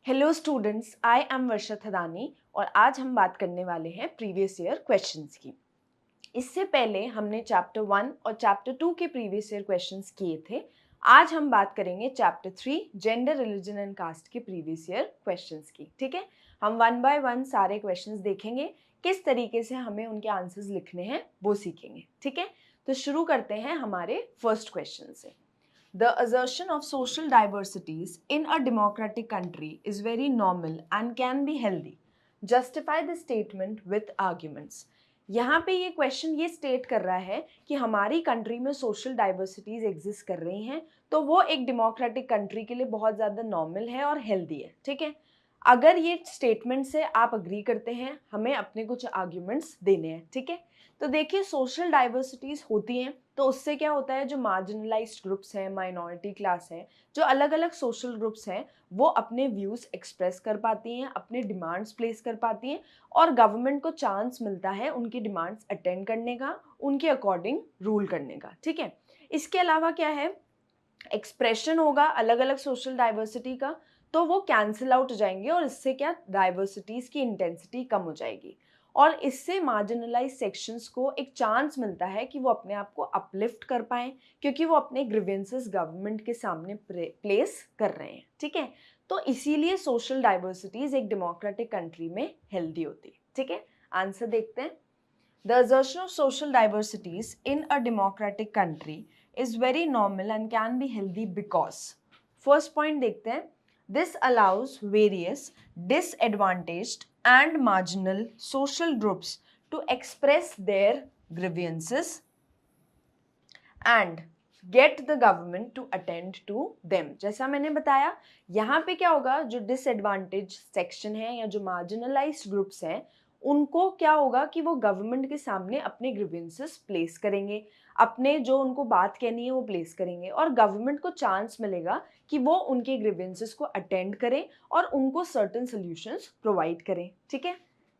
Hello students, I am वर्षा थदानी और आज हम बात करने वाले हैं प्रीवियस ईयर क्वेश्चंस की। इससे पहले हमने चैप्टर 1 और चैप्टर 2 के प्रीवियस ईयर क्वेश्चंस किए थे। आज हम बात करेंगे chapter 3 gender, religion and caste के प्रीवियस ईयर क्वेश्चंस की। ठीक है, हम वन बाय वन सारे क्वेश्चंस देखेंगे, किस तरीके से हमें उनके आंसर्स लिखने हैं वो सीखेंगे। ठीक है, तो शुरू करते हैं हमारे फर्स्ट क्वेश्चन से। The assertion of social diversities in a democratic country is very normal and can be healthy. Justify the statement with arguments. यहाँ पे ये क्वेश्चन ये स्टेट कर रहा है कि हमारी कंट्री में सोशल डाइवर्सिटीज एग्जिस्ट कर रही हैं, तो वो एक डेमोक्रेटिक कंट्री के लिए बहुत ज़्यादा नॉर्मल है और हेल्दी है। ठीक है, अगर ये स्टेटमेंट से आप अग्री करते हैं, हमें अपने कुछ आर्ग्यूमेंट्स देने हैं। ठीक है, तो देखिए सोशल डाइवर्सिटीज होती हैं तो उससे क्या होता है, जो मार्जिनलाइज्ड ग्रुप्स हैं, माइनॉरिटी क्लास है, जो अलग अलग सोशल ग्रुप्स हैं, वो अपने व्यूज़ एक्सप्रेस कर पाती हैं, अपने डिमांड्स प्लेस कर पाती हैं और गवर्नमेंट को चांस मिलता है उनकी डिमांड्स अटेंड करने का, उनके अकॉर्डिंग रूल करने का। ठीक है, इसके अलावा क्या है, एक्सप्रेशन होगा अलग अलग सोशल डाइवर्सिटी का तो वो कैंसिल आउट हो जाएंगे और इससे क्या, डाइवर्सिटीज़ की इंटेंसिटी कम हो जाएगी और इससे मार्जिनलाइज सेक्शंस को एक चांस मिलता है कि वो अपने आप को अपलिफ्ट कर पाएं, क्योंकि वो अपने ग्रीवेंसेस गवर्नमेंट के सामने प्लेस कर रहे हैं। ठीक है, तो इसीलिए सोशल डाइवर्सिटीज एक डेमोक्रेटिक कंट्री में हेल्दी होती है। ठीक है, आंसर देखते हैं। The assertion of social diversities in a democratic country is very normal and can be healthy because, first point देखते हैं, this allows various disadvantaged and marginal social groups to express their grievances and get the government to attend to them। जैसा मैंने बताया, यहाँ पे क्या होगा, जो डिसएडवांटेज सेक्शन है या जो मार्जिनलाइज्ड ग्रुप्स हैं, उनको क्या होगा कि वो गवर्नमेंट के सामने अपने ग्रीवेंसेस प्लेस करेंगे, अपने जो उनको बात कहनी है वो प्लेस करेंगे और गवर्नमेंट को चांस मिलेगा कि वो उनके ग्रीवेंसेस को अटेंड करें और उनको सर्टेन सॉल्यूशंस प्रोवाइड करें। ठीक है,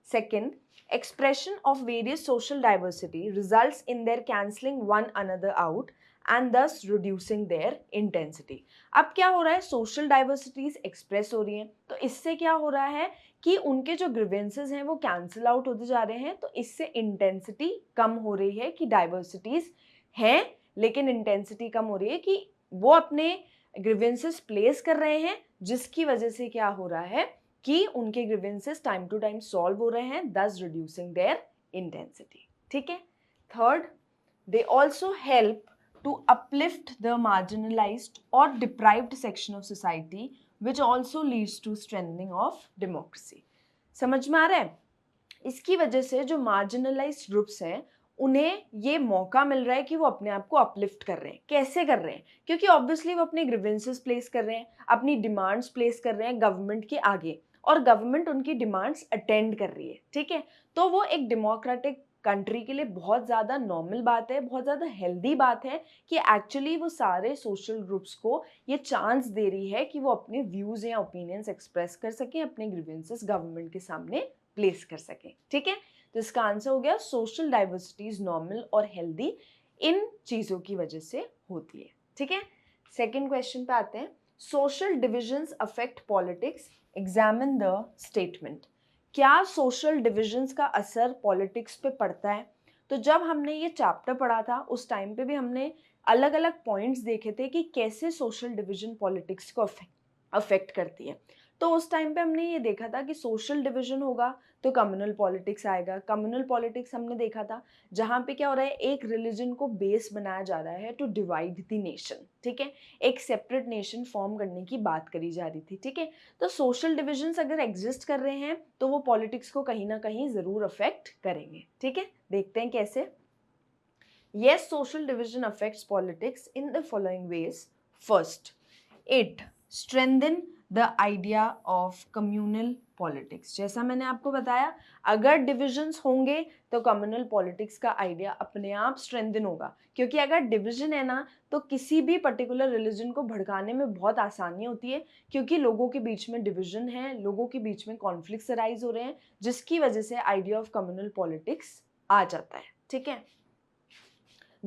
second, expression of various social diversity results in their cancelling one another out and thus reducing their intensity। अब क्या हो रहा है, सोशल डाइवर्सिटीज एक्सप्रेस हो रही हैं तो इससे क्या हो रहा है कि उनके जो ग्रीवेंसेस हैं वो कैंसिल आउट होते जा रहे हैं, तो इससे इंटेंसिटी कम हो रही है कि डाइवर्सिटीज हैं लेकिन इंटेंसिटी कम हो रही है कि वो अपने ग्रीवेंसेस प्लेस कर रहे हैं, जिसकी वजह से क्या हो रहा है कि उनके grievances time to time solve हो रहे हैं, thus reducing their intensity। ठीक है, third, they also help to uplift the marginalized or deprived section of society which also leads to strengthening of democracy। समझ में आ रहा है, इसकी वजह से जो मार्जिनलाइज्ड ग्रुप्स हैं उन्हें ये मौका मिल रहा है कि वो अपने आप को अपलिफ्ट कर रहे हैं। कैसे कर रहे हैं, क्योंकि ऑब्वियसली वो अपने ग्रीवेंसेस प्लेस कर रहे हैं, अपनी डिमांड्स प्लेस कर रहे हैं गवर्नमेंट के आगे और गवर्नमेंट उनकी डिमांड्स अटेंड कर रही है। ठीक है, तो वो एक डेमोक्रेटिक कंट्री के लिए बहुत ज़्यादा नॉर्मल बात है, बहुत ज़्यादा हेल्दी बात है कि एक्चुअली वो सारे सोशल ग्रुप्स को ये चांस दे रही है कि वो अपने व्यूज़ या ओपिनियंस एक्सप्रेस कर सकें, अपने ग्रीवेंसेस गवर्नमेंट के सामने प्लेस कर सकें। ठीक है, तो इसका आंसर हो गया सोशल डाइवर्सिटी इज नॉर्मल और हेल्दी, इन चीज़ों की वजह से होती है। ठीक है, सेकेंड क्वेश्चन पे आते हैं। Social divisions affect politics, examine the statement. क्या सोशल डिविजन्स का असर पॉलिटिक्स पे पड़ता है? तो जब हमने ये चैप्टर पढ़ा था उस टाइम पे भी हमने अलग अलग पॉइंट्स देखे थे कि कैसे सोशल डिविजन पॉलिटिक्स को अफेक्ट करती है। तो उस टाइम पे हमने ये देखा था कि सोशल डिवीजन होगा तो कम्युनल पॉलिटिक्स आएगा। कम्युनल पॉलिटिक्स हमने देखा था जहाँ पे क्या हो रहा है, एक रिलीजन को बेस बनाया जा रहा है टू डिवाइड द नेशन। ठीक है, एक सेपरेट नेशन फॉर्म करने की बात करी जा रही थी। ठीक है, तो सोशल डिविजन्स अगर एग्जिस्ट कर रहे हैं तो वो पॉलिटिक्स को कहीं ना कहीं ज़रूर अफेक्ट करेंगे। ठीक है, देखते हैं कैसे। Yes, social division affects politics in the following ways. First, it strengthen the idea of communal politics। जैसा मैंने आपको बताया, अगर डिविजन्स होंगे तो कम्युनल पॉलिटिक्स का आइडिया अपने आप स्ट्रेंथन होगा, क्योंकि अगर डिविजन है ना तो किसी भी पर्टिकुलर रिलीजन को भड़काने में बहुत आसानी होती है, क्योंकि लोगों के बीच में डिविजन है, लोगों के बीच में कॉन्फ्लिक्ट्स अराइज हो रहे हैं, जिसकी वजह से आइडिया ऑफ कम्युनल पॉलिटिक्स आ जाता है। ठीक है,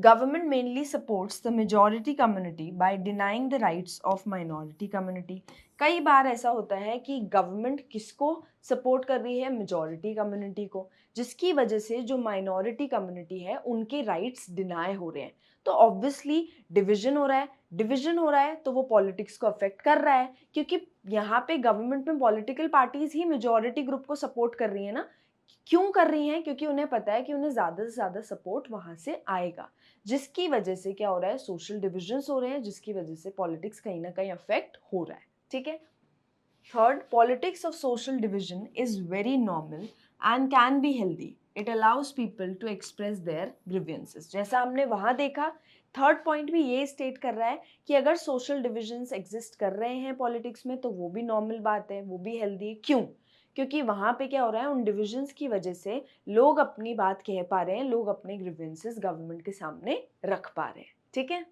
Government mainly supports the majority community by denying the rights of minority community. कई बार ऐसा होता है कि गवर्नमेंट किसको सपोर्ट कर रही है, मेजॉरिटी कम्युनिटी को, जिसकी वजह से जो माइनॉरिटी कम्युनिटी है उनके राइट्स डिनाई हो रहे हैं. तो ऑब्वियसली डिवीजन हो रहा है, डिवीजन हो रहा है तो वो पॉलिटिक्स को अफेक्ट कर रहा है, क्योंकि यहाँ पे गवर्नमेंट में पॉलिटिकल पार्टीज ही मेजॉरिटी ग्रुप को सपोर्ट कर रही है ना. क्यों कर रही हैं? क्योंकि उन्हें पता है कि उन्हें ज़्यादा से ज़्यादा सपोर्ट वहाँ से आएगा, जिसकी वजह से क्या हो रहा है, सोशल डिविजन्स हो रहे हैं, जिसकी वजह से पॉलिटिक्स कहीं ना कहीं अफेक्ट हो रहा है. ठीक है. Third, politics of social division is very normal and can be healthy. It allows people to express their grievances. जैसा हमने वहाँ देखा, थर्ड पॉइंट भी ये स्टेट कर रहा है कि अगर सोशल डिविजन्स एग्जिस्ट कर रहे हैं पॉलिटिक्स में तो वो भी नॉर्मल बात है, वो भी हेल्दी है. क्यों? क्योंकि वहाँ पे क्या हो रहा है, उन डिविजन्स की वजह से लोग अपनी बात कह पा रहे हैं, लोग अपने ग्रीवेंसेस गवर्नमेंट के सामने रख पा रहे हैं. ठीक है.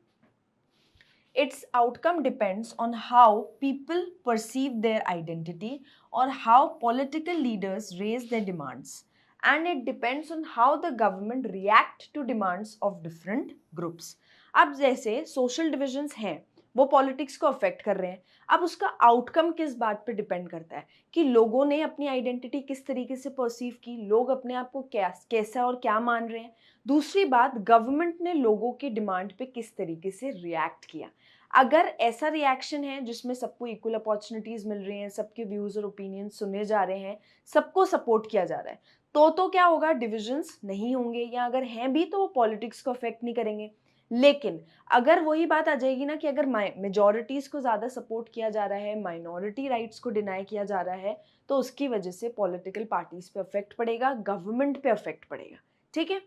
Its outcome depends on how people perceive their identity or how political leaders raise their demands, and it depends on how the government react to demands of different groups. अब जैसे सोशल डिविजन्स हैं वो politics को affect कर रहे हैं. अब उसका आउटकम किस बात पे डिपेंड करता है कि लोगों ने अपनी आइडेंटिटी किस तरीके से परसीव की, लोग अपने आप को कैसा और क्या मान रहे हैं. दूसरी बात, गवर्नमेंट ने लोगों की डिमांड पे किस तरीके से रिएक्ट किया. अगर ऐसा रिएक्शन है जिसमें सबको इक्वल अपॉर्चुनिटीज मिल रही हैं, सबके व्यूज और ओपिनियन सुने जा रहे हैं, सबको सपोर्ट किया जा रहा है, तो क्या होगा, डिविजन्स नहीं होंगे, या अगर हैं भी तो वो पॉलिटिक्स को अफेक्ट नहीं करेंगे. लेकिन अगर वही बात आ जाएगी ना कि अगर मेजॉरिटीज को ज्यादा सपोर्ट किया जा रहा है, माइनॉरिटी राइट्स को डिनाई किया जा रहा है, तो उसकी वजह से पॉलिटिकल पार्टीज पे अफेक्ट पड़ेगा, गवर्नमेंट पे अफेक्ट पड़ेगा. ठीक है.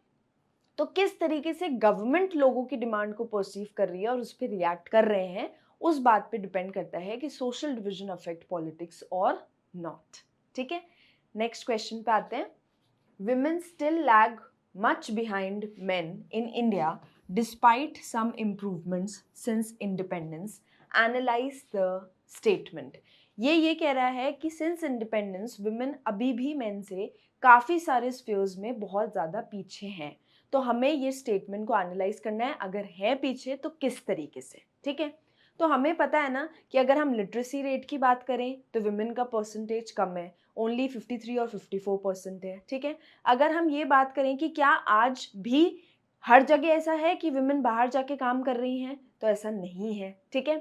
तो किस तरीके से गवर्नमेंट लोगों की डिमांड को परसीव कर रही है और उस पर रिएक्ट कर रहे हैं, उस बात पे डिपेंड करता है कि सोशल डिवीजन अफेक्ट पॉलिटिक्स और नॉट. ठीक है. नेक्स्ट क्वेश्चन पे आते हैं. Women still lag much behind men in India despite some improvements since independence. Analyse the statement. ये कह रहा है कि सिंस इंडिपेंडेंस विमेन अभी भी मेन से काफ़ी सारे स्फीयर्स में बहुत ज़्यादा पीछे हैं. तो हमें ये स्टेटमेंट को एनालाइज करना है, अगर है पीछे तो किस तरीके से. ठीक है. तो हमें पता है ना कि अगर हम लिटरेसी रेट की बात करें तो विमेन का परसेंटेज कम है, ओनली 53 और 54% है. ठीक है. अगर हम ये बात करें कि क्या आज भी हर जगह ऐसा है कि विमेन बाहर जाके काम कर रही हैं, तो ऐसा नहीं है. ठीक है.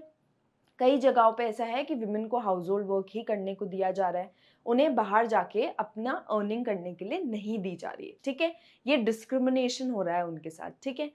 कई जगहों पे ऐसा है कि विमेन को हाउस होल्ड वर्क ही करने को दिया जा रहा है, उन्हें बाहर जाके अपना अर्निंग करने के लिए नहीं दी जा रही है. ठीक है. ये डिस्क्रिमिनेशन हो रहा है उनके साथ. ठीक है.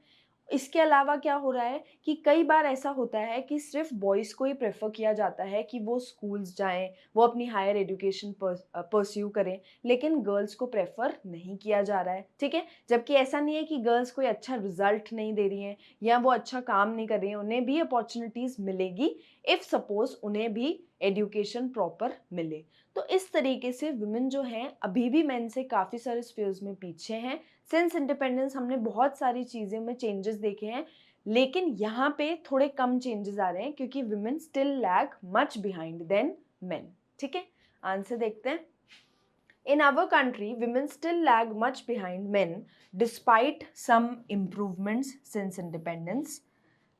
इसके अलावा क्या हो रहा है कि कई बार ऐसा होता है कि सिर्फ बॉयज़ को ही प्रेफर किया जाता है कि वो स्कूल्स जाएं, वो अपनी हायर एजुकेशन परस्यू करें, लेकिन गर्ल्स को प्रेफर नहीं किया जा रहा है. ठीक है. जबकि ऐसा नहीं है कि गर्ल्स कोई अच्छा रिजल्ट नहीं दे रही हैं या वो अच्छा काम नहीं कर रही हैं, उन्हें भी अपॉर्चुनिटीज़ मिलेगी इफ़ सपोज उन्हें भी एजुकेशन प्रॉपर मिले. तो इस तरीके से वुमेन जो हैं अभी भी मेन से काफ़ी सारे स्फीयर्स में पीछे हैं. सिंस इंडिपेंडेंस हमने बहुत सारी चीज़ें में चेंजेस देखे हैं, लेकिन यहाँ पे थोड़े कम चेंजेस आ रहे हैं क्योंकि women still lag much behind than men. ठीक है. आंसर देखते हैं. In our country, women still lag much behind men despite some improvements since independence.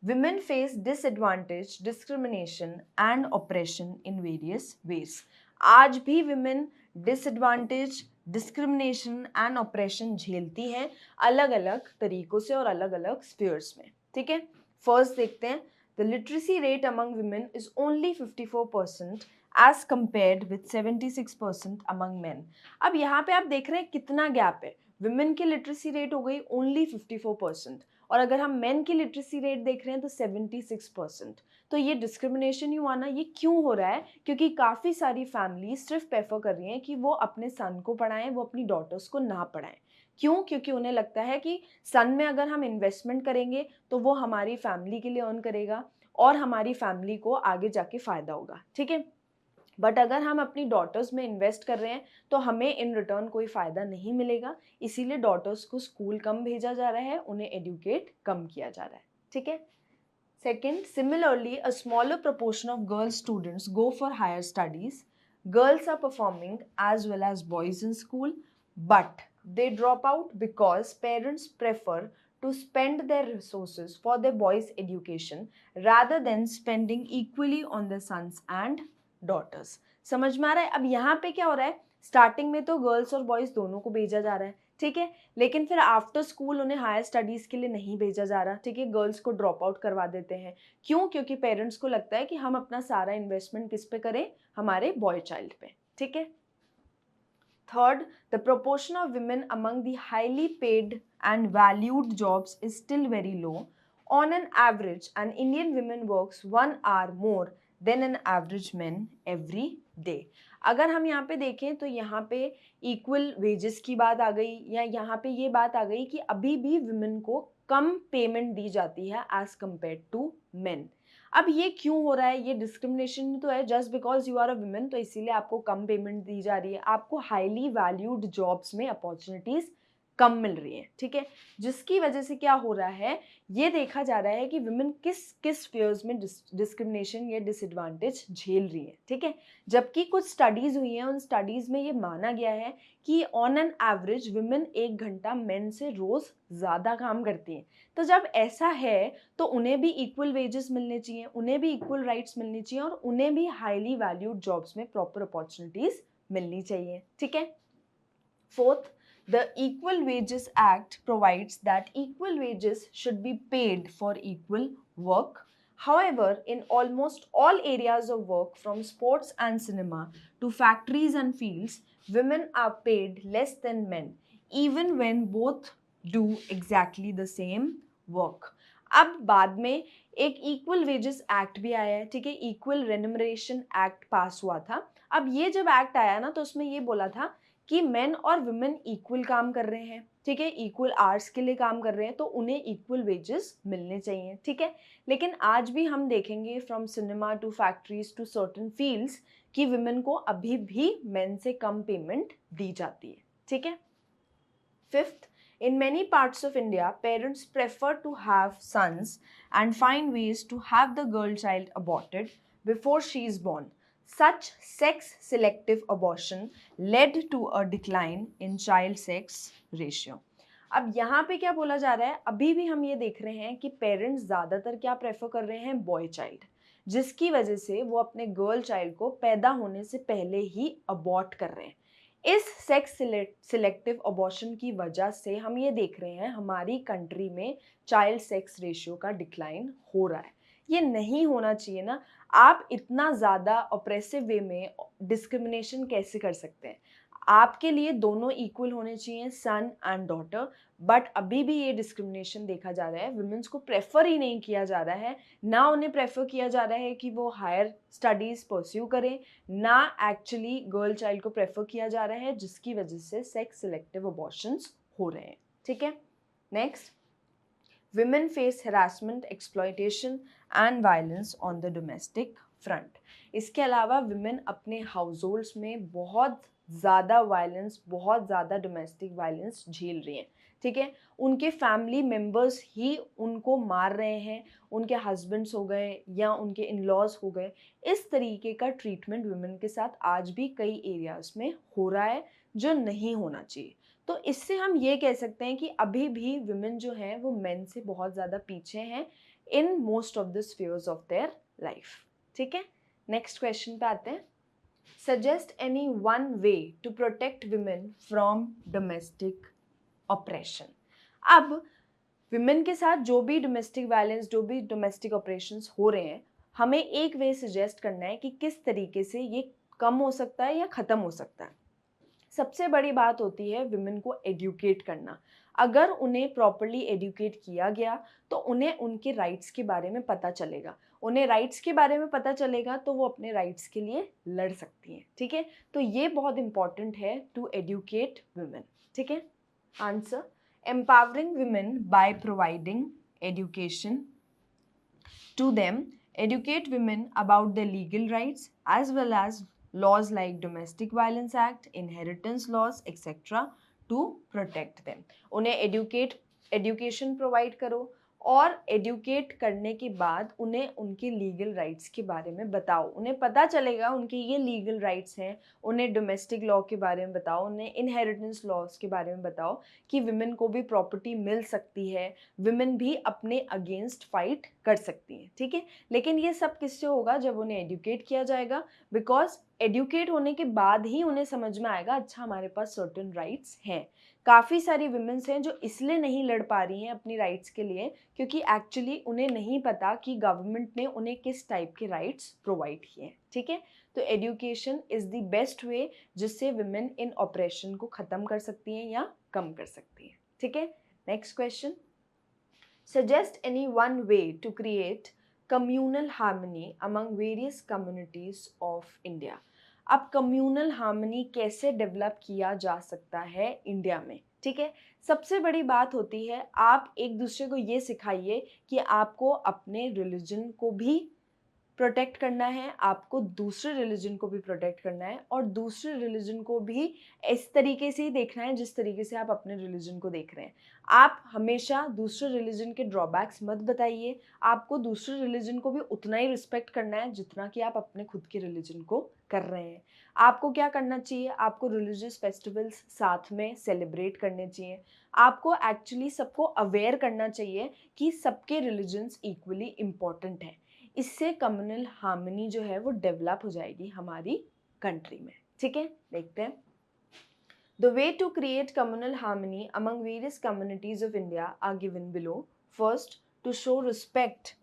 Women face disadvantage, discrimination and oppression in various ways. आज भी women disadvantage, discrimination and oppression झेलती हैं अलग अलग तरीकों से और अलग अलग spheres में. ठीक है. First देखते हैं. The literacy rate among women is only 54% as compared with 76% among men. अब यहाँ पे आप देख रहे हैं कितना गैप है. Women की literacy rate हो गई only 54%. और अगर हम मेन की लिटरेसी रेट देख रहे हैं तो 76%. तो ये डिस्क्रिमिनेशन ही हुआ ना. ये क्यों हो रहा है? क्योंकि काफ़ी सारी फैमिली सिर्फ प्रेफर कर रही हैं कि वो अपने सन को पढ़ाएं, वो अपनी डॉटर्स को ना पढ़ाएं. क्यों? क्योंकि उन्हें लगता है कि सन में अगर हम इन्वेस्टमेंट करेंगे तो वो हमारी फैमिली के लिए अर्न करेगा और हमारी फैमिली को आगे जाके फ़ायदा होगा. ठीक है. बट अगर हम अपनी डॉटर्स में इन्वेस्ट कर रहे हैं तो हमें इन रिटर्न कोई फ़ायदा नहीं मिलेगा, इसीलिए डॉटर्स को स्कूल कम भेजा जा रहा है, उन्हें एडुकेट कम किया जा रहा है. ठीक है. Second, similarly a smaller proportion of girls students go for higher studies. Girls are performing as well as boys in school, but they drop out because parents prefer to spend their resources for their boys' education rather than spending equally on their sons and daughters. समझ में आ रहा है? अब यहाँ पे क्या हो रहा है, स्टार्टिंग में तो गर्ल्स और बॉयज दोनों को भेजा जा रहा है, ठीक है, लेकिन फिर आफ्टर स्कूल उन्हें हायर स्टडीज के लिए नहीं भेजा जा रहा, ठीक है, गर्ल्स को ड्रॉप आउट करवा देते हैं। क्यों? क्योंकि पेरेंट्स को लगता है कि हम अपना सारा इन्वेस्टमेंट किस पे करें, हमारे बॉय चाइल्ड पे, ठीक है। Third, the proportion of women among the highly paid and valued jobs is still very low. On an average, an Indian woman works 1 hour more than an average man every day. अगर हम यहाँ पे देखें तो यहाँ पे equal wages की बात आ गई, या यहाँ पे ये बात आ गई कि अभी भी वुमेन को कम पेमेंट दी जाती है एज कम्पेयर टू मेन। अब ये क्यों हो रहा है? ये डिस्क्रिमिनेशन तो है, just because you are a woman तो इसीलिए आपको कम पेमेंट दी जा रही है, आपको हाईली वैल्यूड जॉब्स में अपॉर्चुनिटीज कम मिल रही है, ठीक है, जिसकी वजह से क्या हो रहा है, ये देखा जा रहा है कि वुमेन किस किस फेयर्स में डिस्क्रिमिनेशन या डिसएडवांटेज झेल रही है, ठीक है। जबकि कुछ स्टडीज हुई हैं, उन स्टडीज में ये माना गया है कि ऑन एन एवरेज वुमेन 1 घंटा मेन से रोज ज़्यादा काम करती हैं। तो जब ऐसा है तो उन्हें भी इक्वल वेजेस मिलने चाहिए, उन्हें भी इक्वल राइट्स मिलनी चाहिए, और उन्हें भी हाईली वैल्यूड जॉब्स में प्रॉपर अपॉर्चुनिटीज मिलनी चाहिए, ठीक है। Fourth, the Equal Wages Act provides that equal wages should be paid for equal work. However, in almost all areas of work, from sports and cinema to factories and fields, women are paid less than men, even when both do exactly the same work. अब बाद में एक equal wages act भी आया है, ठीक है, equal remuneration act पास हुआ था। अब ये जब एक्ट आया ना तो उसमें ये बोला था कि मेन और वुमेन इक्वल काम कर रहे हैं, ठीक है, इक्वल आवर्स के लिए काम कर रहे हैं, तो उन्हें इक्वल वेजेस मिलने चाहिए, ठीक है। लेकिन आज भी हम देखेंगे from cinema to factories to certain fields कि वुमेन को अभी भी मेन से कम पेमेंट दी जाती है, ठीक है। Fifth, in many parts of India, parents prefer to have sons and find ways to have the girl child aborted before she is born. Such sex-selective abortion led to a decline in child sex ratio. अब यहाँ पे क्या बोला जा रहा है, अभी भी हम ये देख रहे हैं कि पेरेंट्स ज़्यादातर क्या प्रेफर कर रहे हैं, बॉय चाइल्ड, जिसकी वजह से वो अपने गर्ल चाइल्ड को पैदा होने से पहले ही अबॉर्ट कर रहे हैं। इस सेक्स सिलेक्टिव अबॉर्शन की वजह से हम ये देख रहे हैं हमारी कंट्री में चाइल्ड सेक्स रेशियो का डिक्लाइन हो रहा है। ये नहीं होना चाहिए ना। आप इतना ज़्यादा ऑप्रेसिव वे में डिस्क्रिमिनेशन कैसे कर सकते हैं? आपके लिए दोनों इक्वल होने चाहिए, सन एंड डॉटर, बट अभी भी ये डिस्क्रिमिनेशन देखा जा रहा है। वुमेन्स को प्रेफर ही नहीं किया जा रहा है, ना उन्हें प्रेफर किया जा रहा है कि वो हायर स्टडीज़ परस्यू करें, ना एक्चुअली गर्ल चाइल्ड को प्रेफर किया जा रहा है, जिसकी वजह से सेक्स सिलेक्टिव अबॉर्शंस हो रहे हैं, ठीक है। Next, women face harassment, exploitation and violence on the domestic front. इसके अलावा women अपने हाउसहोल्ड्स में बहुत ज़्यादा वायलेंस, बहुत ज़्यादा डोमेस्टिक वायलेंस झेल रही हैं, ठीक है। उनके फैमिली मेम्बर्स ही उनको मार रहे हैं, उनके हस्बैंड्स हो गए या उनके इन लॉज हो गए। इस तरीके का ट्रीटमेंट वुमेन के साथ आज भी कई एरियाज में हो रहा है, जो नहीं होना चाहिए। तो इससे हम ये कह सकते हैं कि अभी भी वुमेन जो हैं वो मेन से बहुत ज़्यादा पीछे हैं in most of the spheres of their life, ठीक है। नेक्स्ट क्वेश्चन पे आते हैं। Suggest any one way to protect women from domestic oppression. अब वुमेन के साथ जो भी डोमेस्टिक वायलेंस, जो भी डोमेस्टिक ऑपरेशंस हो रहे हैं, हमें एक वे सजेस्ट करना है कि किस तरीके से ये कम हो सकता है या ख़त्म हो सकता है। सबसे बड़ी बात होती है वुमेन को एडुकेट करना। अगर उन्हें प्रॉपरली एडुकेट किया गया तो उन्हें उनके राइट्स के बारे में पता चलेगा। उन्हें राइट्स के बारे में पता चलेगा तो वो अपने राइट्स के लिए लड़ सकती हैं, ठीक है। तो ये बहुत इंपॉर्टेंट है टू एडुकेट वुमेन, ठीक है। Answer, empowering women by providing education to them, educate women about their legal rights as well as laws like Domestic Violence Act, inheritance laws, etc. to protect them. उन्हें education provide करो और educate करने के बाद उन्हें उनके legal rights के बारे में बताओ। उन्हें पता चलेगा उनके ये लीगल राइट्स हैं। उन्हें डोमेस्टिक लॉ के बारे में बताओ, उन्हें इनहेरिटेंस लॉज के बारे में बताओ कि विमेन को भी प्रॉपर्टी मिल सकती है, विमेन भी अपने अगेंस्ट फाइट कर सकती हैं, ठीक है। लेकिन ये सब किससे होगा? जब उन्हें एडुकेट किया जाएगा, बिकॉज एडुकेट होने के बाद ही उन्हें समझ में आएगा अच्छा हमारे पास सर्टेन राइट्स हैं। काफ़ी सारी विमेन्स हैं जो इसलिए नहीं लड़ पा रही हैं अपनी राइट्स के लिए क्योंकि एक्चुअली उन्हें नहीं पता कि गवर्नमेंट ने उन्हें किस टाइप के राइट्स प्रोवाइड किए हैं, ठीक है। तो education is the best way जिससे विमेन इन ऑपरेशन को ख़त्म कर सकती हैं या कम कर सकती हैं, ठीक है। Next question, suggest any one way to create communal harmony among various communities of India. अब कम्यूनल हार्मनी कैसे डेवलप किया जा सकता है इंडिया में, ठीक है। सबसे बड़ी बात होती है आप एक दूसरे को ये सिखाइए कि आपको अपने रिलीजन को भी प्रोटेक्ट करना है, आपको दूसरे रिलीजन को भी प्रोटेक्ट करना है और दूसरे रिलीजन को भी इस तरीके से ही देखना है जिस तरीके से आप अपने रिलीजन को देख रहे हैं। आप हमेशा दूसरे रिलीजन के ड्रॉबैक्स मत बताइए, आपको दूसरे रिलीजन को भी उतना ही रिस्पेक्ट करना है जितना कि आप अपने खुद के रिलीजन को कर रहे हैं। आपको क्या करना चाहिए? आपको रिलीजियस फेस्टिवल्स साथ में सेलिब्रेट करने चाहिए। आपको एक्चुअली सबको अवेयर करना चाहिए कि सबके रिलीजन्स इक्वली इम्पॉर्टेंट हैं। इससे कम्युनल हार्मनी जो है वो डेवलप हो जाएगी हमारी कंट्री में, ठीक है। देखते हैं, the way to create communal harmony among various communities of India are given below. First, to show respect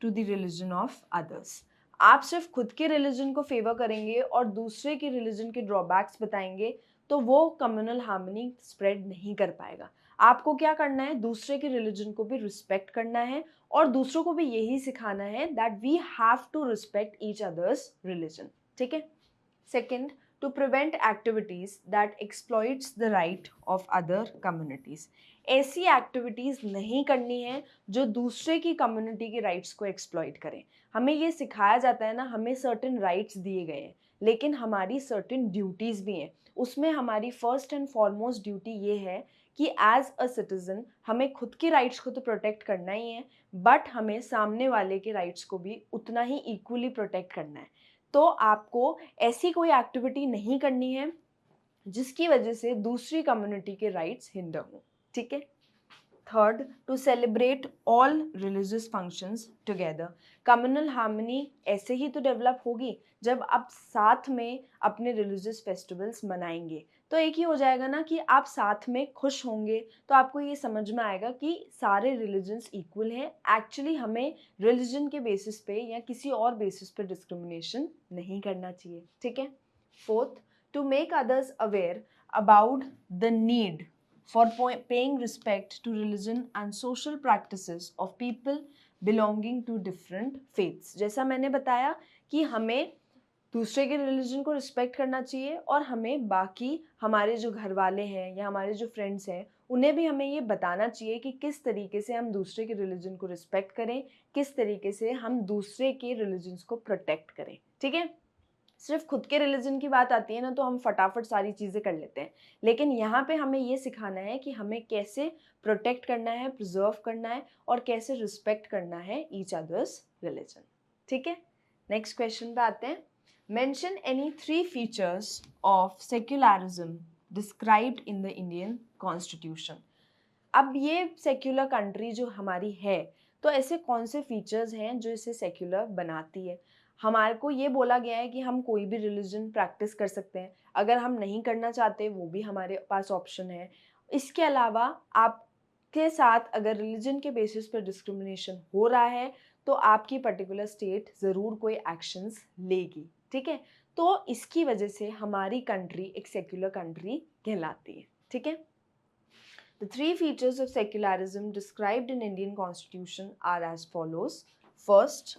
to the religion of others. आप सिर्फ खुद के रिलीजन को फेवर करेंगे और दूसरे के रिलीजन के ड्रॉबैक्स बताएंगे तो वो कम्युनल हार्मनी स्प्रेड नहीं कर पाएगा। आपको क्या करना है? दूसरे के रिलीजन को भी रिस्पेक्ट करना है और दूसरों को भी यही सिखाना है that we have to respect each others religion, ठीक है। Second, to prevent activities that exploits the right of other communities. ऐसी एक्टिविटीज नहीं करनी है जो दूसरे की कम्युनिटी के राइट्स को एक्सप्लॉइट करें। हमें ये सिखाया जाता है ना, हमें सर्टेन राइट्स दिए गए हैं लेकिन हमारी सर्टेन ड्यूटीज भी हैं। उसमें हमारी फर्स्ट एंड फॉरमोस्ट ड्यूटी ये है कि एज अ सिटीजन हमें खुद के राइट्स को तो प्रोटेक्ट करना ही है बट हमें सामने वाले के राइट्स को भी उतना ही इक्वली प्रोटेक्ट करना है। तो आपको ऐसी कोई एक्टिविटी नहीं करनी है जिसकी वजह से दूसरी कम्युनिटी के राइट्स हिंडर हों, ठीक है। Third, to celebrate all religious functions together. Communal harmony ऐसे ही तो डेवलप होगी जब आप साथ में अपने रिलीजियस फेस्टिवल्स मनाएंगे। तो एक ही हो जाएगा ना कि आप साथ में खुश होंगे, तो आपको ये समझ में आएगा कि सारे रिलीजन्स इक्वल हैं। एक्चुअली हमें रिलीजन के बेसिस पे या किसी और बेसिस पे डिस्क्रिमिनेशन नहीं करना चाहिए, ठीक है। Fourth, to make others aware about the need for paying respect to religion and social practices of people belonging to different faiths। जैसा मैंने बताया कि हमें दूसरे के रिलीजन को रिस्पेक्ट करना चाहिए और हमें बाकी हमारे जो घर वाले हैं या हमारे जो फ्रेंड्स हैं उन्हें भी हमें ये बताना चाहिए कि किस तरीके से हम दूसरे के रिलीजन को रिस्पेक्ट करें, किस तरीके से हम दूसरे के रिलीजन्स को प्रोटेक्ट करें, ठीक है। सिर्फ खुद के रिलीजन की बात आती है ना तो हम फटाफट सारी चीज़ें कर लेते हैं, लेकिन यहाँ पे हमें ये सिखाना है कि हमें कैसे प्रोटेक्ट करना है, प्रिजर्व करना है और कैसे रिस्पेक्ट करना है ईच अदर्स रिलीजन, ठीक है। नेक्स्ट क्वेश्चन पे आते हैं, mention any 3 features of secularism described in the Indian constitution. अब ये सेक्युलर कंट्री जो हमारी है तो ऐसे कौन से फीचर्स हैं जो इसे सेक्युलर बनाती है। हमारे को ये बोला गया है कि हम कोई भी रिलीजन प्रैक्टिस कर सकते हैं, अगर हम नहीं करना चाहते वो भी हमारे पास ऑप्शन है। इसके अलावा आपके साथ अगर रिलीजन के बेसिस पर डिस्क्रिमिनेशन हो रहा है तो आपकी पर्टिकुलर स्टेट ज़रूर कोई एक्शंस लेगी, ठीक है। तो इसकी वजह से हमारी कंट्री एक सेक्युलर कंट्री कहलाती है, ठीक है। The 3 features of secularism described in Indian Constitution are as follows. First,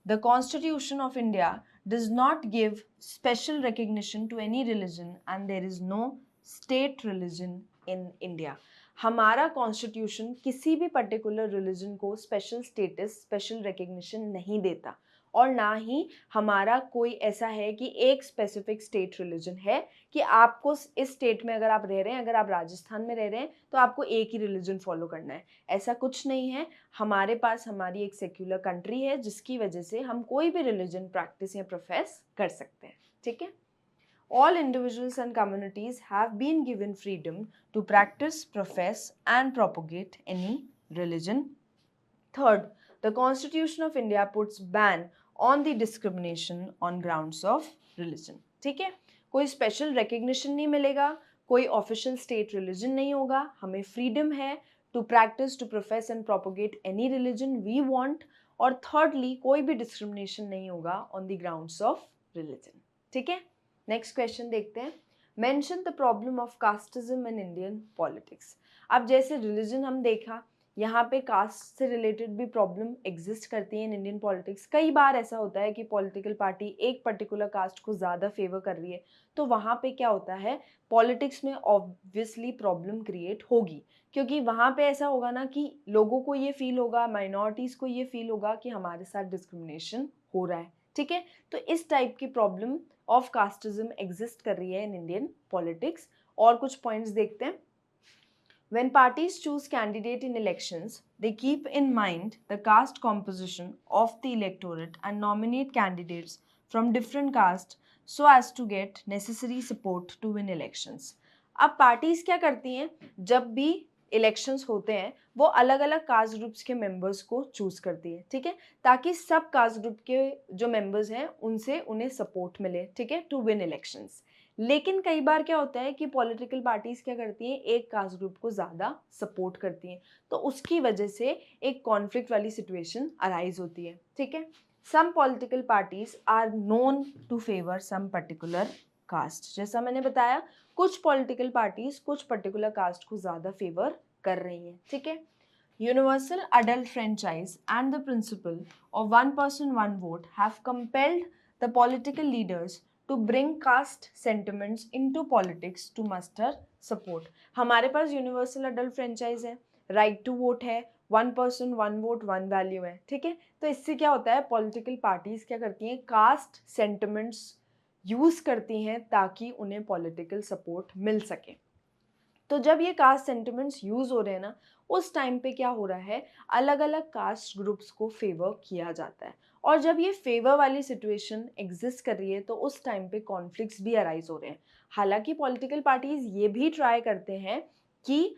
the Constitution of India does not give special recognition to any religion and there is no state religion in India. हमारा constitution किसी भी particular religion को special status, special recognition नहीं देता और ना ही हमारा कोई ऐसा है कि एक स्पेसिफिक स्टेट रिलीजन है कि आपको इस स्टेट में अगर आप रह रहे हैं, अगर आप राजस्थान में रह रहे हैं तो आपको एक ही रिलीजन फॉलो करना है, ऐसा कुछ नहीं है। हमारे पास हमारी एक सेक्युलर कंट्री है जिसकी वजह से हम कोई भी रिलीजन प्रैक्टिस या प्रोफेस कर सकते हैं, ठीक है। All individuals and communities have been given freedom to practice, profess and propagate any religion. Third, the Constitution of India puts ban on the discrimination on grounds of religion. ठीक है, कोई special recognition नहीं मिलेगा, कोई official state religion नहीं होगा, हमें freedom है to practice, to profess and propagate any religion we want. और थर्डली, कोई भी डिस्क्रिमिनेशन नहीं होगा on the grounds of religion, ठीक है। नेक्स्ट क्वेश्चन देखते हैं। Mention the problem of casteism in Indian politics. अब जैसे रिलीजन हम देखा, यहाँ पे कास्ट से रिलेटेड भी प्रॉब्लम एग्जिस्ट करती है इन इंडियन पॉलिटिक्स। कई बार ऐसा होता है कि पॉलिटिकल पार्टी एक पर्टिकुलर कास्ट को ज़्यादा फेवर कर रही है, तो वहाँ पे क्या होता है, पॉलिटिक्स में ऑब्वियसली प्रॉब्लम क्रिएट होगी, क्योंकि वहाँ पे ऐसा होगा ना कि लोगों को ये फील होगा, माइनॉरिटीज़ को ये फील होगा कि हमारे साथ डिस्क्रिमिनेशन हो रहा है, ठीक है। तो इस टाइप की प्रॉब्लम ऑफ कास्टिज्म एग्जिस्ट कर रही है इन इंडियन पॉलिटिक्स। और कुछ पॉइंट्स देखते हैं। When parties choose candidate in elections, they keep in mind the caste composition of the electorate and nominate candidates from different castes so as to get necessary support to win elections. अब parties क्या करती हैं, जब भी elections होते हैं वो अलग अलग कास्ट ग्रुप्स के मेंबर्स को चूज करती है, ठीक है, ताकि सब कास्ट ग्रुप के जो मेंबर्स हैं उनसे उन्हें सपोर्ट मिले, ठीक है, टू विन इलेक्शंस। लेकिन कई बार क्या होता है कि पॉलिटिकल पार्टीज क्या करती हैं, एक कास्ट ग्रुप को ज़्यादा सपोर्ट करती हैं, तो उसकी वजह से एक कॉन्फ्लिक्ट वाली सिचुएशन अराइज होती है, ठीक है। Some political parties are known to favour some particular caste. जैसा मैंने बताया, कुछ पॉलिटिकल पार्टीज कुछ पर्टिकुलर कास्ट को ज़्यादा फेवर कर रही हैं, ठीक है। Universal adult franchise and the principle of one person one vote have compelled the political leaders to bring caste sentiments into politics to muster support। हमारे पास यूनिवर्सल अडल्ट फ्रेंचाइज है, right to vote है, one person one vote one value है, ठीक है। तो इससे क्या होता है, पॉलिटिकल पार्टीज क्या करती हैं, कास्ट सेंटिमेंट्स यूज करती हैं ताकि उन्हें पॉलिटिकल सपोर्ट मिल सके। तो जब ये कास्ट सेंटिमेंट्स यूज हो रहे हैं ना, उस टाइम पे क्या हो रहा है, अलग अलग कास्ट ग्रुप्स को फेवर किया जाता है, और जब ये फेवर वाली सिचुएशन एग्जिस्ट कर रही है तो उस टाइम पे कॉन्फ्लिक्ट्स भी अराइज हो रहे हैं। हालांकि पॉलिटिकल पार्टीज ये भी ट्राई करते हैं कि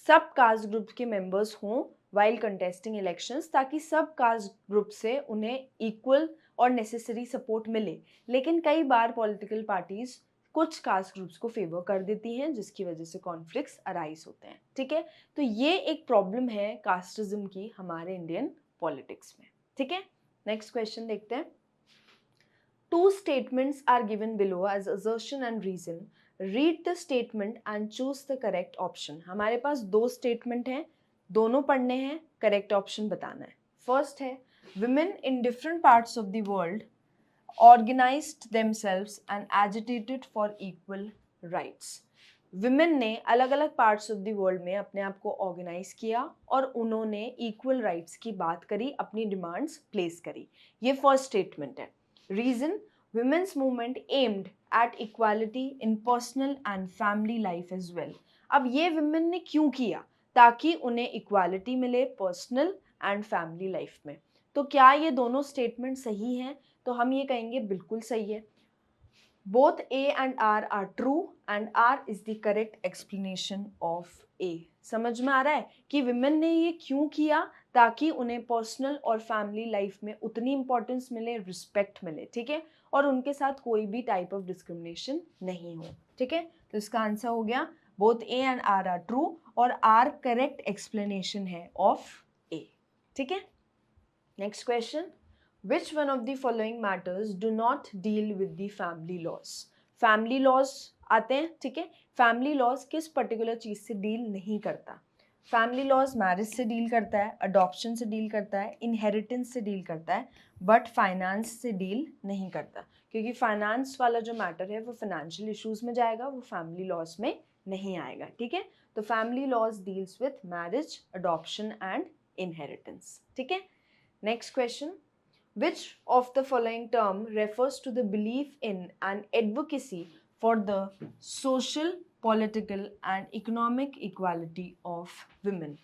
सब कास्ट ग्रुप के मेंबर्स हों वाइल कंटेस्टिंग इलेक्शंस, ताकि सब कास्ट ग्रुप से उन्हें इक्वल और नेसेसरी सपोर्ट मिले। लेकिन कई बार पॉलिटिकल पार्टीज कुछ कास्ट ग्रुप्स को फेवर कर देती हैं, जिसकी वजह से कॉन्फ्लिक्ट्स अराइज होते हैं, ठीक है। तो ये एक प्रॉब्लम है कास्टिज्म की हमारे इंडियन पॉलिटिक्स में, ठीक है। नेक्स्ट क्वेश्चन देखते हैं। Two statements are given below as assertion and reason, read the statement and choose the correct option. हमारे पास दो स्टेटमेंट हैं, दोनों पढ़ने हैं, करेक्ट ऑप्शन बताना है। फर्स्ट है, women in different parts of the world organized themselves and agitated for equal rights। Women ने अलग अलग पार्ट्स ऑफ द वर्ल्ड में अपने आप को ऑर्गेनाइज किया और उन्होंने इक्वल राइट्स की बात करी, अपनी डिमांड्स प्लेस करी। ये फर्स्ट स्टेटमेंट है। Reason, women's movement aimed at equality in personal and family life as well. अब ये विमेन ने क्यों किया, ताकि उन्हें इक्वालिटी मिले पर्सनल एंड फैमिली लाइफ में। तो क्या ये दोनों स्टेटमेंट सही हैं, तो हम ये कहेंगे बिल्कुल सही है। Both A and R true and R is the correct explanation of A. समझ में आ रहा है कि विमेन ने ये क्यों किया, ताकि उन्हें पर्सनल और फैमिली लाइफ में उतनी इंपॉर्टेंस मिले, रिस्पेक्ट मिले, ठीक है, और उनके साथ कोई भी टाइप ऑफ डिस्क्रिमिनेशन नहीं हो, ठीक है। तो इसका आंसर हो गया both A and R true, और आर करेक्ट एक्सप्लेनेशन है ऑफ ए, ठीक है। Next question, which one of the following matters do not deal with the family laws। family laws आते हैं, ठीक है। family laws किस पर्टिकुलर चीज से डील नहीं करता। family laws मैरिज से डील करता है, अडॉप्शन से डील करता है, इनहेरिटेंस से डील करता है, बट फाइनेंस से डील नहीं करता, क्योंकि फाइनेंस वाला जो मैटर है वो फाइनेंशियल इश्यूज में जाएगा, वो फैमिली लॉज में नहीं आएगा, ठीक है। तो family laws deals with marriage, adoption and inheritance, ठीक है। Next question, Which of the following term refers to the belief in and advocacy for the social, political and economic equality of women?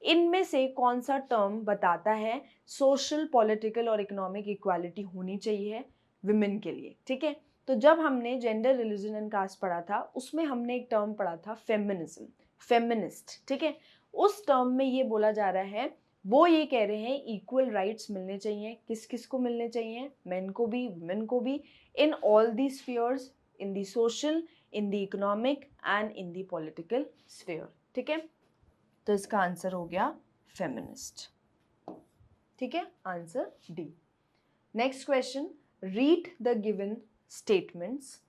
इनमें से कौन सा term बताता है social, political और economic equality होनी चाहिए विमेन के लिए? ठीक है, तो जब हमने जेंडर, रिलीजन एंड कास्ट पढ़ा था उसमें हमने एक टर्म पढ़ा था फेमिनिज्म, फेमिनिस्ट। ठीक है, उस टर्म में ये बोला जा रहा है, वो ये कह रहे हैं इक्वल राइट्स मिलने चाहिए। किस किस को मिलने चाहिए? मेन को भी, वुमेन को भी, in all the spheres, in the social, in the economic and in the political sphere. ठीक है, तो इसका आंसर हो गया फेमिनिस्ट। ठीक है, answer D. Next question, read the given statements.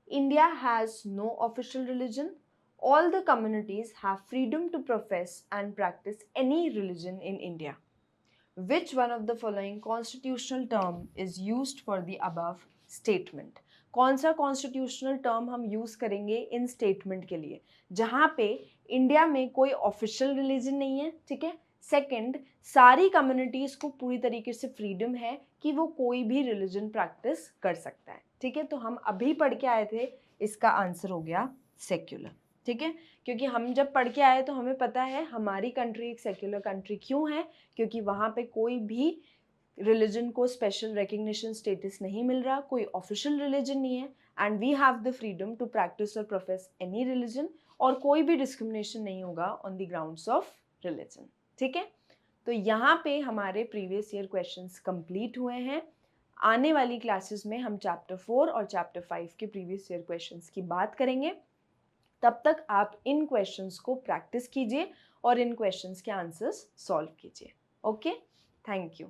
India has no official religion. All the communities have freedom to profess and practice any religion in India. Which one of the following constitutional term is used for the above statement? कौन सा constitutional term हम use करेंगे इन statement के लिए जहां पे India में कोई ऑफिशियल रिलीजन नहीं है? ठीक है, सेकंड, सारी कम्युनिटीज को पूरी तरीके से फ्रीडम है कि वो कोई भी रिलीजन प्रैक्टिस कर सकता है। ठीक है, तो हम अभी पढ़ के आए थे, इसका आंसर हो गया सेक्युलर। ठीक है, क्योंकि हम जब पढ़ के आए तो हमें पता है हमारी कंट्री एक सेक्युलर कंट्री क्यों है, क्योंकि वहाँ पे कोई भी रिलीजन को स्पेशल रिकग्निशन स्टेटस नहीं मिल रहा, कोई ऑफिशियल रिलीजन नहीं है, and we have the freedom to practice और प्रोफेस एनी रिलीजन, और कोई भी डिस्क्रिमिनेशन नहीं होगा on the grounds of religion. ठीक है, तो यहाँ पे हमारे प्रीवियस ईयर क्वेश्चंस कंप्लीट हुए हैं। आने वाली क्लासेस में हम चैप्टर 4 और चैप्टर 5 के प्रीवियस ईयर क्वेश्चंस की बात करेंगे। तब तक आप इन क्वेश्चंस को प्रैक्टिस कीजिए और इन क्वेश्चंस के आंसर्स सॉल्व कीजिए। Okay, thank you.